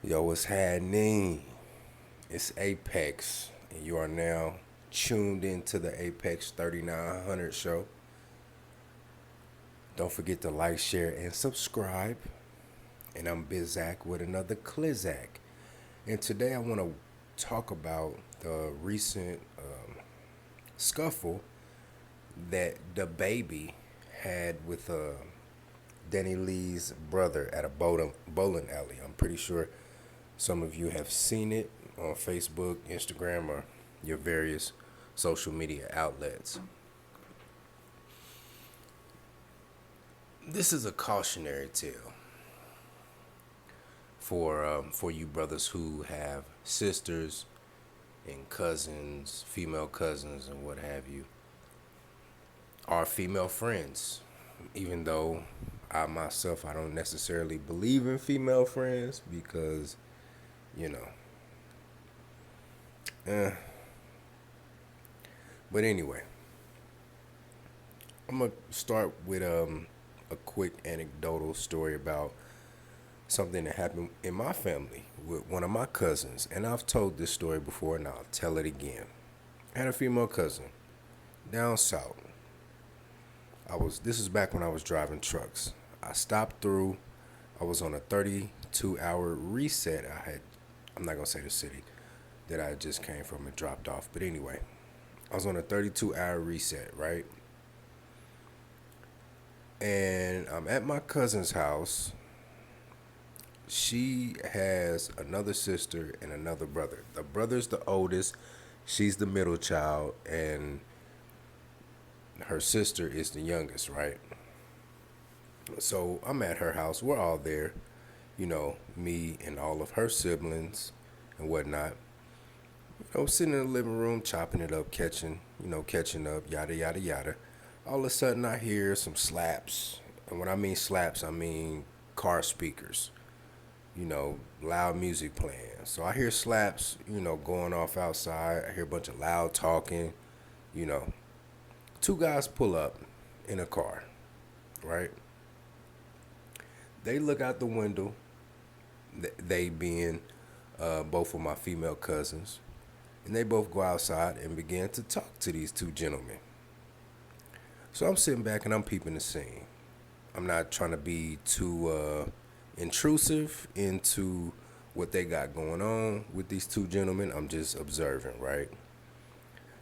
Yo, what's happening? It's Apex, and you are now tuned into the Apex 3900 show. Don't forget to like, share, and subscribe. And I'm Bizak with another Clizak. And today I want to talk about the recent scuffle that the baby had with Danny Lee's brother at a bowling alley. I'm pretty sure some of you have seen it on Facebook, Instagram, or your various social media outlets. This is a cautionary tale for you brothers who have sisters and cousins, female cousins, and what have you, or female friends. Even though I don't necessarily believe in female friends because you know. Eh. But anyway, I'm gonna start with a quick anecdotal story about something that happened in my family with one of my cousins, and I've told this story before, and I'll tell it again. I had a female cousin down south. This is back when I was driving trucks. I stopped through. I was on a 32-hour reset. I'm not gonna say the city that I just came from and dropped off, but anyway, I was on a 32-hour reset, right? And I'm at my cousin's house. She has another sister and another brother. The brother's the oldest, she's the middle child, and her sister is the youngest, right? So I'm at her house. We're all there, me and all of her siblings and whatnot. Sitting in the living room, chopping it up, catching up, yada, yada, yada. All of a sudden, I hear some slaps. And when I mean slaps, I mean car speakers, loud music playing. So I hear slaps, going off outside. I hear a bunch of loud talking, you know. Two guys pull up in a car, right? They look out the window, they being both of my female cousins, and they both go outside and begin to talk to these two gentlemen. So I'm sitting back and I'm peeping the scene. I'm not trying to be too intrusive into what they got going on with these two gentlemen. I'm just observing, right?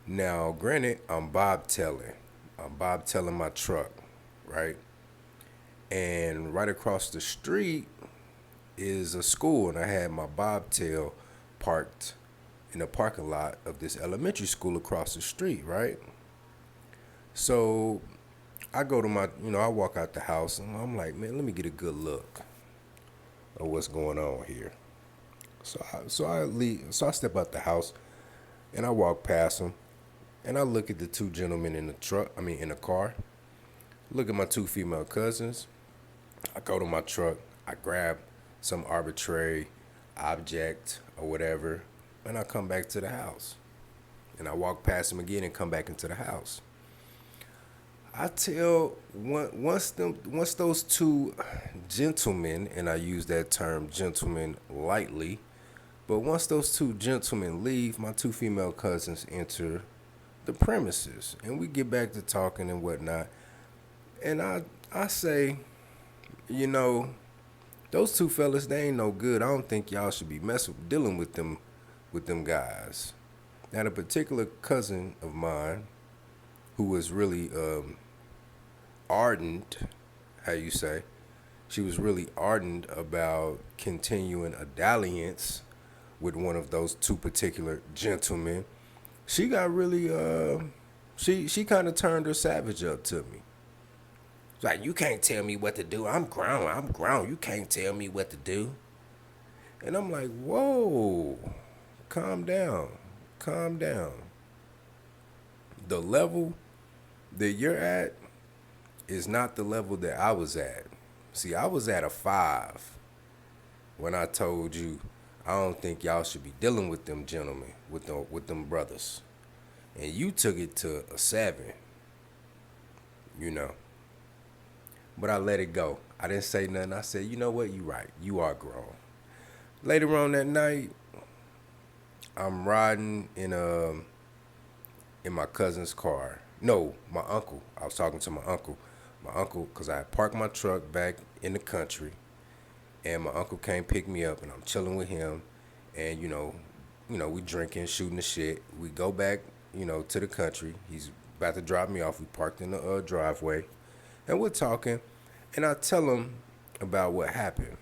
Now, granted, I'm Bob telling. I'm Bob telling my truck, right? And right across the street is a school, and I had my bobtail parked in the parking lot of this elementary school across the street, right? So I go to I walk out the house, and I'm like, man, let me get a good look of what's going on here. So I step out the house, and I walk past them, and I look at the two gentlemen in the truck. I mean, in the car. Look at my two female cousins. I go to my truck. I grab some arbitrary object or whatever, and I come back to the house. And I walk past them again and come back into the house. I tell once those two gentlemen, and I use that term gentlemen lightly, but once those two gentlemen leave, my two female cousins enter the premises, and we get back to talking and whatnot. And I say, you know, those two fellas, they ain't no good. I don't think y'all should be dealing with them guys. Now, the particular cousin of mine, who was really ardent, how you say, she was really ardent about continuing a dalliance with one of those two particular gentlemen. She got really she kind of turned her savage up to me. It's like, you can't tell me what to do. I'm grown. I'm grown. You can't tell me what to do. And I'm like, whoa, calm down. Calm down. The level that you're at is not the level that I was at. See, I was at a 5 when I told you I don't think y'all should be dealing with them gentlemen, with them brothers. And you took it to a 7, you know. But I let it go. I didn't say nothing. I said, you know what, you right. You are grown. Later on that night, I'm riding in my cousin's car. No, my uncle. I was talking to my uncle. My uncle, cause I had parked my truck back in the country, and my uncle came pick me up, and I'm chilling with him, and we drinking, shooting the shit. We go back, to the country. He's about to drop me off. We parked in the driveway, and we're talking, and I tell him about what happened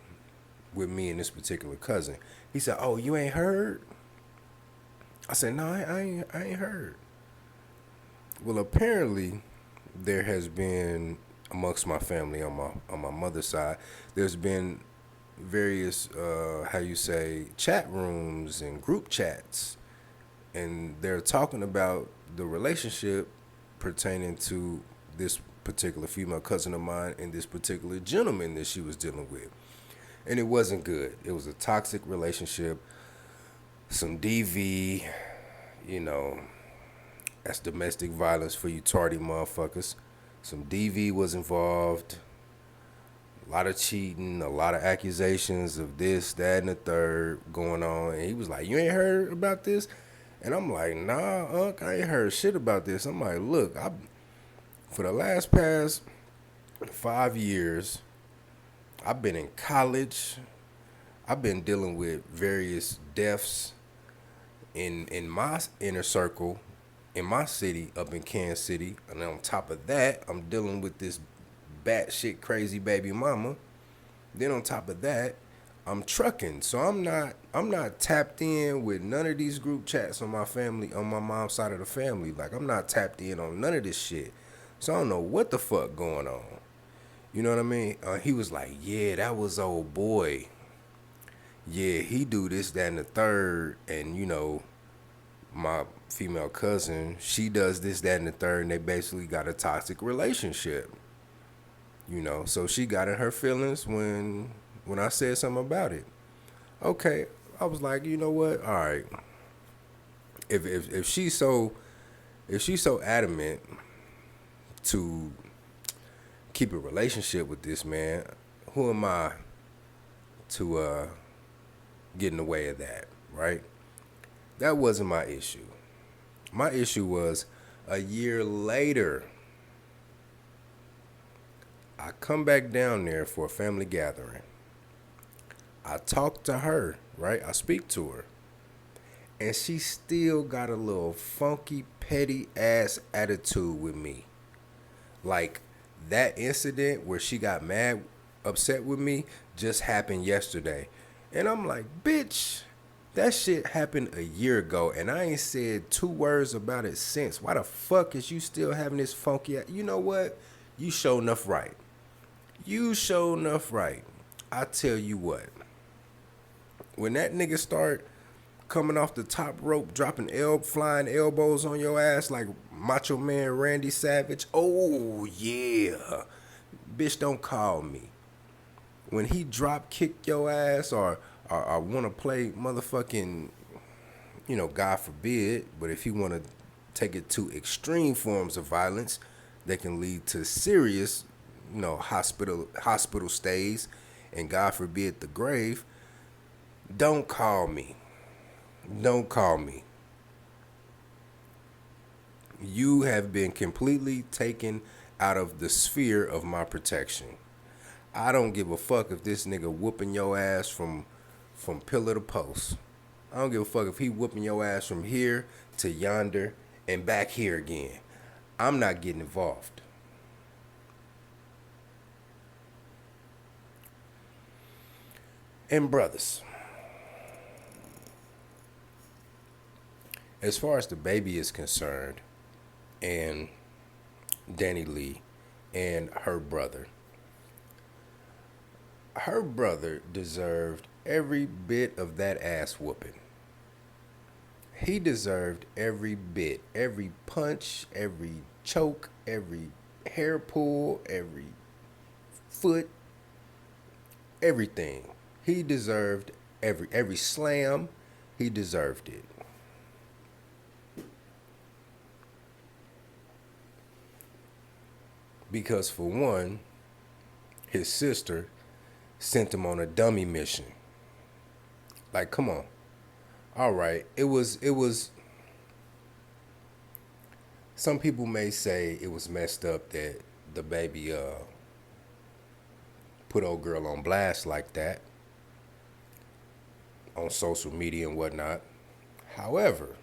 with me and this particular cousin. He said, "Oh, you ain't heard?" I said, "No, I ain't heard." Well, apparently, there has been amongst my family on my mother's side, there's been various how you say chat rooms and group chats, and they're talking about the relationship pertaining to this particular female cousin of mine and this particular gentleman that she was dealing with, and it wasn't good. It was a toxic relationship, some DV, you know, that's domestic violence for you tardy motherfuckers. Some DV was involved, a lot of cheating, a lot of accusations of this, that, and the third going on. And he was like, "You ain't heard about this?" And I'm like, "Nah, Unc, I ain't heard shit about this." I'm like, "Look, for the last past 5 years, I've been in college. I've been dealing with various deaths in my inner circle, in my city, up in Kansas City, and on top of that, I'm dealing with this batshit crazy baby mama. Then on top of that, I'm trucking, so I'm not tapped in with none of these group chats on my family, on my mom's side of the family. Like, I'm not tapped in on none of this shit, so I don't know what the fuck going on. You know what I mean?" He was like, "Yeah, that was old boy. Yeah, he do this, that, and the third, and my female cousin, she does this, that, and the third, and they basically got a toxic relationship. So she got in her feelings when I said something about it. Okay, I was like, you know what? All right, if she's so adamant to keep a relationship with this man, who am I to get in the way of that, right? That wasn't my issue. My issue was a year later, I come back down there for a family gathering. I talk to her, right? I speak to her. And she still got a little funky, petty ass attitude with me. Like, that incident where she got mad, upset with me, just happened yesterday. And I'm like, bitch, that shit happened a year ago, and I ain't said two words about it since. Why the fuck is you still having this funky? You know what? You show enough right. You show enough right. I tell you what. When that nigga start coming off the top rope, dropping flying elbows on your ass like Macho Man Randy Savage, oh yeah, bitch, don't call me. When he drop kick your ass or want to play motherfucking, God forbid, but if he want to take it to extreme forms of violence that can lead to serious, hospital stays, and God forbid the grave, don't call me. Don't call me. You have been completely taken out of the sphere of my protection. I don't give a fuck if this nigga whooping your ass from pillar to post. I don't give a fuck if he whooping your ass from here to yonder and back here again. I'm not getting involved. And brothers, as far as the baby is concerned, and Danny Lee and her brother deserved every bit of that ass whooping. He deserved every bit, every punch, every choke, every hair pull, every foot, everything. He deserved every slam. He deserved it. Because for one, his sister sent him on a dummy mission. Like, come on. All right. It was some people may say it was messed up that the baby put old girl on blast like that on social media and whatnot. However,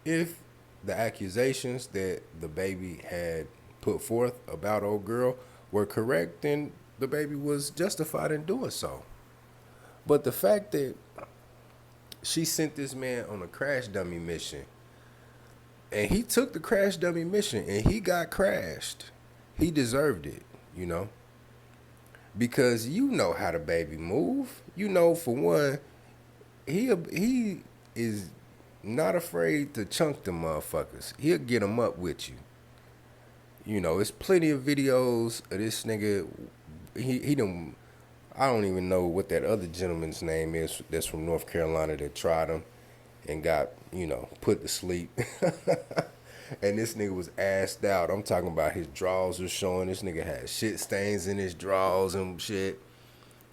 if the accusations that the baby had put forth about old girl were correct, then the baby was justified in doing so. But the fact that she sent this man on a crash dummy mission and he took the crash dummy mission and he got crashed, he deserved it, you know? Because you know how the baby move. You know, for one, he is not afraid to chunk them motherfuckers. He'll get them up with you. You know, it's plenty of videos of this nigga. He done. I don't even know what that other gentleman's name is. That's from North Carolina that tried him and got put to sleep. And this nigga was assed out. I'm talking about his drawers was showing. This nigga had shit stains in his drawers and shit.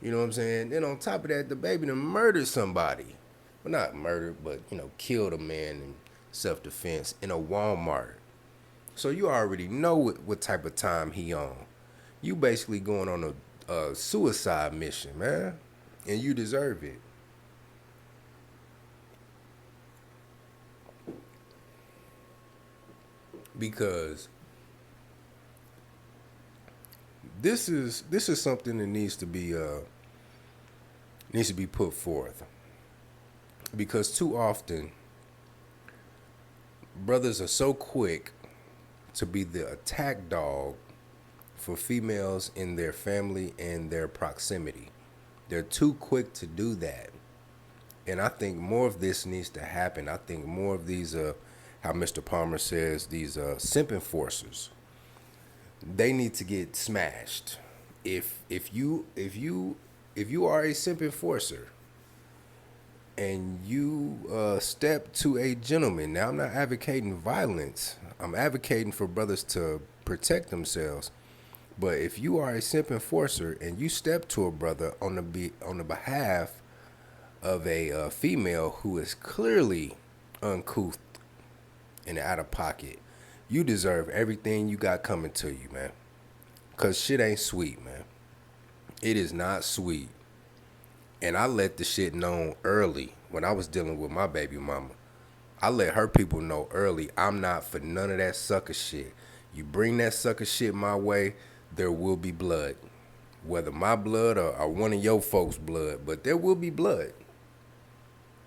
You know what I'm saying? Then on top of that, the baby done murdered somebody. Well, not murdered, but, killed a man in self-defense in a Walmart. So you already know what type of time he on. You basically going on a suicide mission, man. And you deserve it. Because this is something that needs to be put forth. Because too often brothers are so quick to be the attack dog for females in their family and their proximity. They're too quick to do that. And I think more of this needs to happen. I think more of these, how Mr. Palmer says, these simp enforcers, they need to get smashed. If you are a simp enforcer and you step to a gentleman, now I'm not advocating violence. I'm advocating for brothers to protect themselves. But if you are a simp enforcer and you step to a brother on the behalf of a female who is clearly uncouth and out of pocket, you deserve everything you got coming to you, man. Cause shit ain't sweet, man. It is not sweet. And I let the shit known early when I was dealing with my baby mama. I let her people know early, I'm not for none of that sucker shit. You bring that sucker shit my way, there will be blood. Whether my blood or one of your folks' blood, but there will be blood.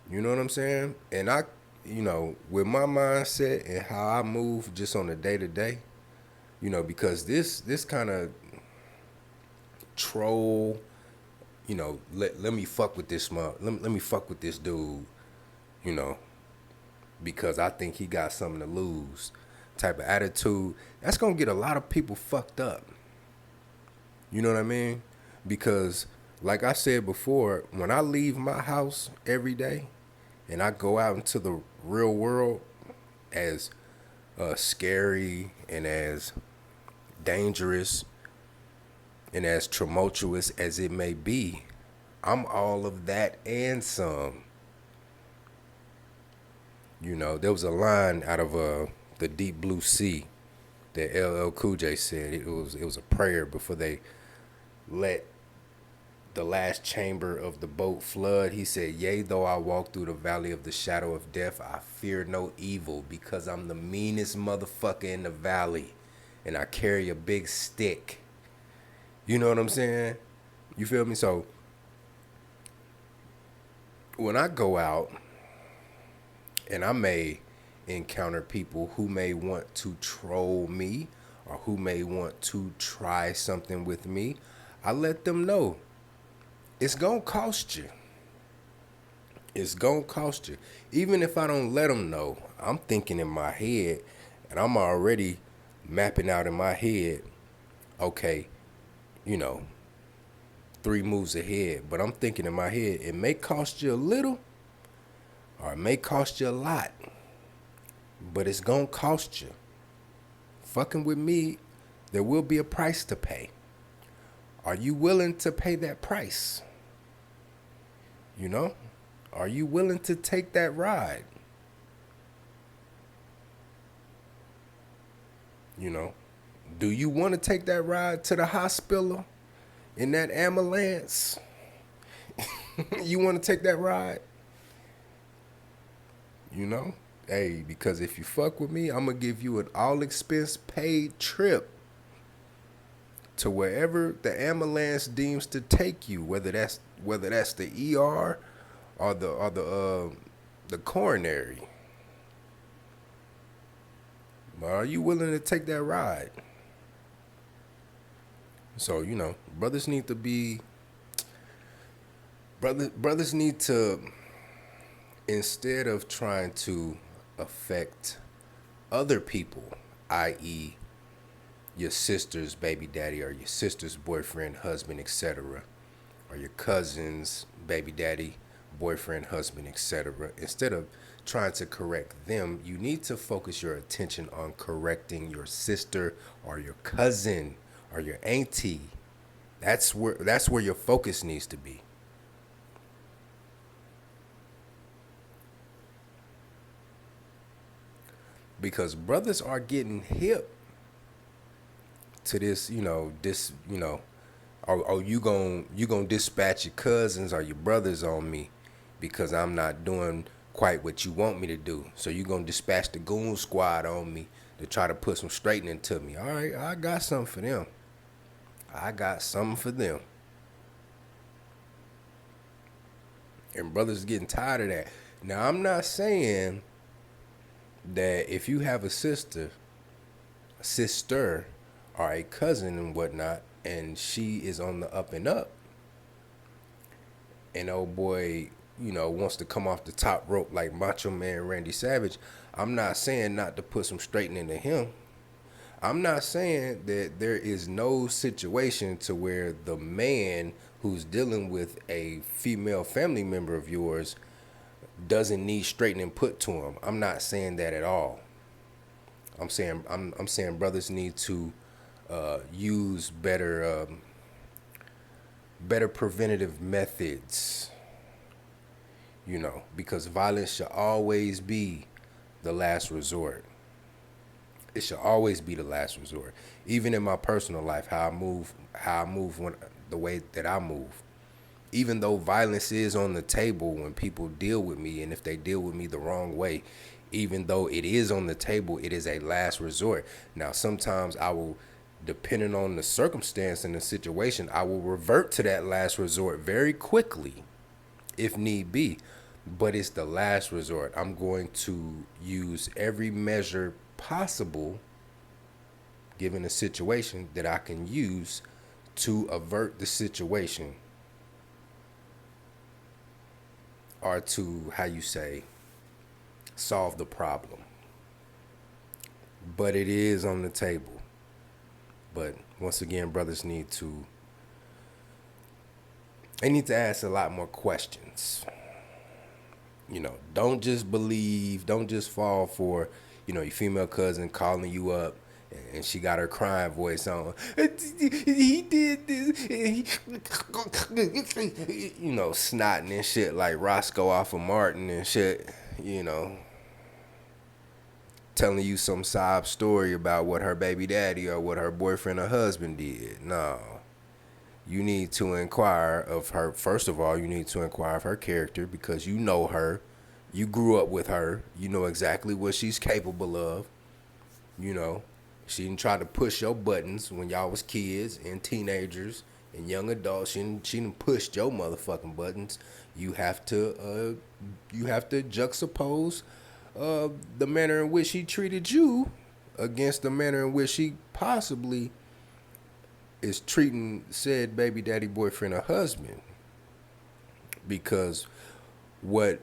You know what I'm saying? And I, with my mindset and how I move just on a day-to-day, because this kind of troll, let me fuck with this let me fuck with this dude, because I think he got something to lose type of attitude, that's going to get a lot of people fucked up. You know what I mean? Because like I said before, when I leave my house every day and I go out into the real world, as scary and as dangerous and as tumultuous as it may be, I'm all of that and some. There was a line out of the Deep Blue Sea that LL Cool J said. It was a prayer before they let the last chamber of the boat flood. He said, "Yea, though I walk through the valley of the shadow of death, I fear no evil, because I'm the meanest motherfucker in the valley, and I carry a big stick." You know what I'm saying? You feel me? So when I go out, and I may encounter people who may want to troll me or who may want to try something with me, I let them know it's going to cost you. It's going to cost you. Even if I don't let them know, I'm thinking in my head, and I'm already mapping out in my head, okay, 3 moves ahead. But I'm thinking in my head, it may cost you a little or it may cost you a lot, but it's going to cost you. Fucking with me, there will be a price to pay. Are you willing to pay that price? You know? Are you willing to take that ride? You know? Do you want to take that ride to the hospital in that ambulance? You want to take that ride? You know? Hey, because if you fuck with me, I'm going to give you an all expense paid trip to wherever the ambulance deems to take you, whether that's the ER or the coronary. But are you willing to take that ride? So, brothers need to be brothers need to, instead of trying to affect other people, i.e., your sister's baby daddy or your sister's boyfriend, husband, etc., or your cousin's baby daddy, boyfriend, husband, etc. Instead of trying to correct them, you need to focus your attention on correcting your sister or your cousin or your auntie. That's where your focus needs to be. Because brothers are getting hip to this, oh, you gonna dispatch your cousins or your brothers on me because I'm not doing quite what you want me to do. So you gonna dispatch the goon squad on me to try to put some straightening to me. All right, I got something for them. I got something for them. And brothers getting tired of that. Now I'm not saying that if you have a sister or a cousin and whatnot, and she is on the up and up, and old boy, wants to come off the top rope like Macho Man Randy Savage, I'm not saying not to put some straightening to him. I'm not saying that there is no situation to where the man who's dealing with a female family member of yours doesn't need straightening put to him. I'm not saying that at all. I'm saying brothers need to use better preventative methods. Because violence should always be the last resort. It should always be the last resort. Even in my personal life, how I move when the way that I move. Even though violence is on the table when people deal with me, and if they deal with me the wrong way, even though it is on the table, it is a last resort. Now, sometimes I will, depending on the circumstance and the situation, I will revert to that last resort very quickly, if need be. But it's the last resort. I'm going to use every measure possible, given the situation, that I can use to avert the situation, or to, how you say, solve the problem. But it is on the table. But once again, brothers need to ask a lot more questions. Don't just believe, don't just fall for, your female cousin calling you up and she got her crying voice on. He did this. Snotting and shit like Roscoe off of Martin and shit, telling you some sob story about what her baby daddy or what her boyfriend or husband did. No. You need to inquire of her. First of all, you need to inquire of her character, because you know her. You grew up with her. You know exactly what she's capable of. She didn't try to push your buttons when y'all was kids and teenagers and young adults. She didn't push your motherfucking buttons. You have to juxtapose the manner in which she treated you against the manner in which she possibly is treating said baby daddy, boyfriend, or husband. Because what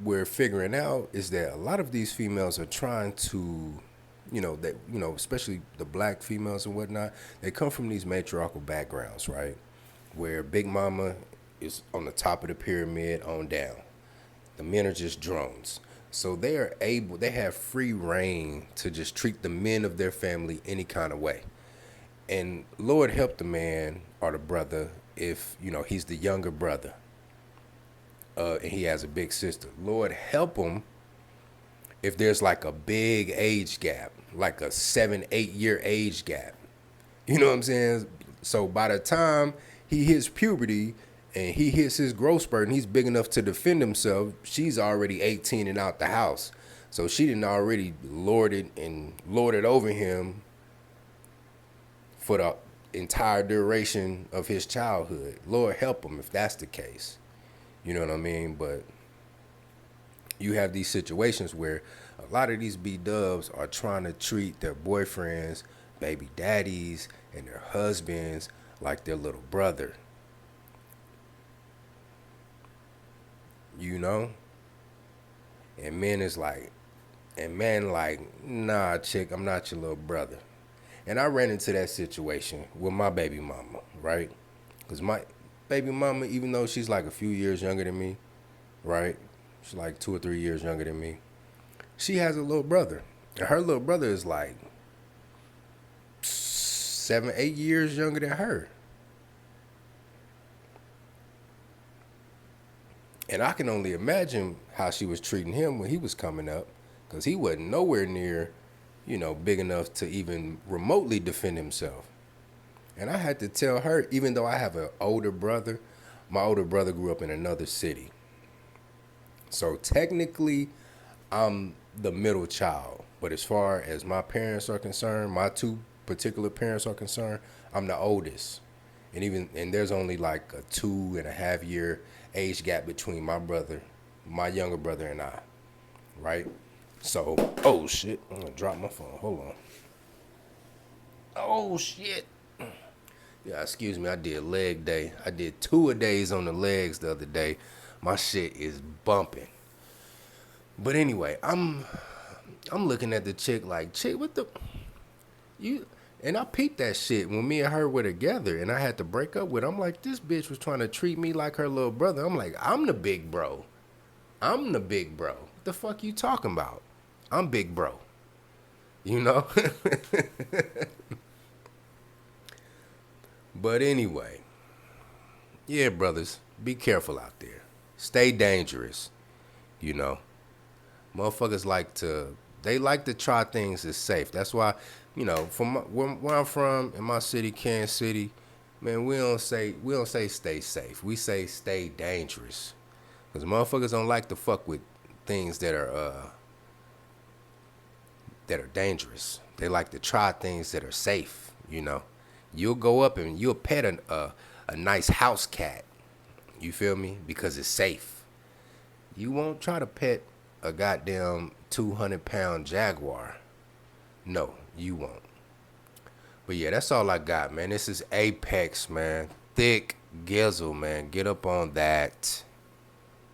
we're figuring out is that a lot of these females are trying to, especially the black females and whatnot, they come from these matriarchal backgrounds, right? Where Big Mama is on the top of the pyramid on down. The men are just drones. So they have free reign to just treat the men of their family any kind of way. And Lord help the man or the brother if, he's the younger brother. and he has a big sister. Lord help him if there's like a big age gap, like a 7, 8 year age gap. You know what I'm saying? So by the time he hits puberty and he hits his growth spurt and he's big enough to defend himself, she's already 18 and out the house. So she didn't already lorded over him for the entire duration of his childhood. Lord help him if that's the case. You know what I mean? But you have these situations where a lot of these B-dubs are trying to treat their boyfriends, baby daddies, and their husbands like their little brother. You know? And man like, nah, chick, I'm not your little brother. And I ran into that situation with my baby mama, right? Because my baby mama, even though she's like a few years younger than me, right? She's like 2 or 3 years younger than me. She has a little brother. And her little brother is like 7, 8 years younger than her. And I can only imagine how she was treating him when he was coming up, because he wasn't nowhere near, big enough to even remotely defend himself. And I had to tell her, even though I have an older brother, my older brother grew up in another city. So technically, I'm the middle child. But as far as my parents are concerned, my two particular parents are concerned, I'm the oldest. And there's only like a 2.5 year age gap between my younger brother and I, right? So, oh shit, I'm gonna drop my phone. Hold on. Oh shit. Yeah, excuse me. I did leg day. I did 2-a-days on the legs the other day. My shit is bumping. But anyway, I'm looking at the chick like, chick, what the you? And I peeped that shit when me and her were together, and I had to break up with her. I'm like, this bitch was trying to treat me like her little brother. I'm like, I'm the big bro. I'm the big bro. What the fuck you talking about? I'm big bro. You know? But anyway, yeah, brothers, be careful out there. Stay dangerous. You know, motherfuckers like to try things that's safe. That's why, from where I'm from in my city, Kansas City, man, we don't say stay safe. We say stay dangerous, because motherfuckers don't like to fuck with things that are dangerous. They like to try things that are safe. You'll go up and you'll pet a nice house cat. You feel me? Because it's safe. You won't try to pet a goddamn 200-pound jaguar. No, you won't. But yeah, that's all I got, man. This is Apex, man. Thick Gizzle, man. Get up on that.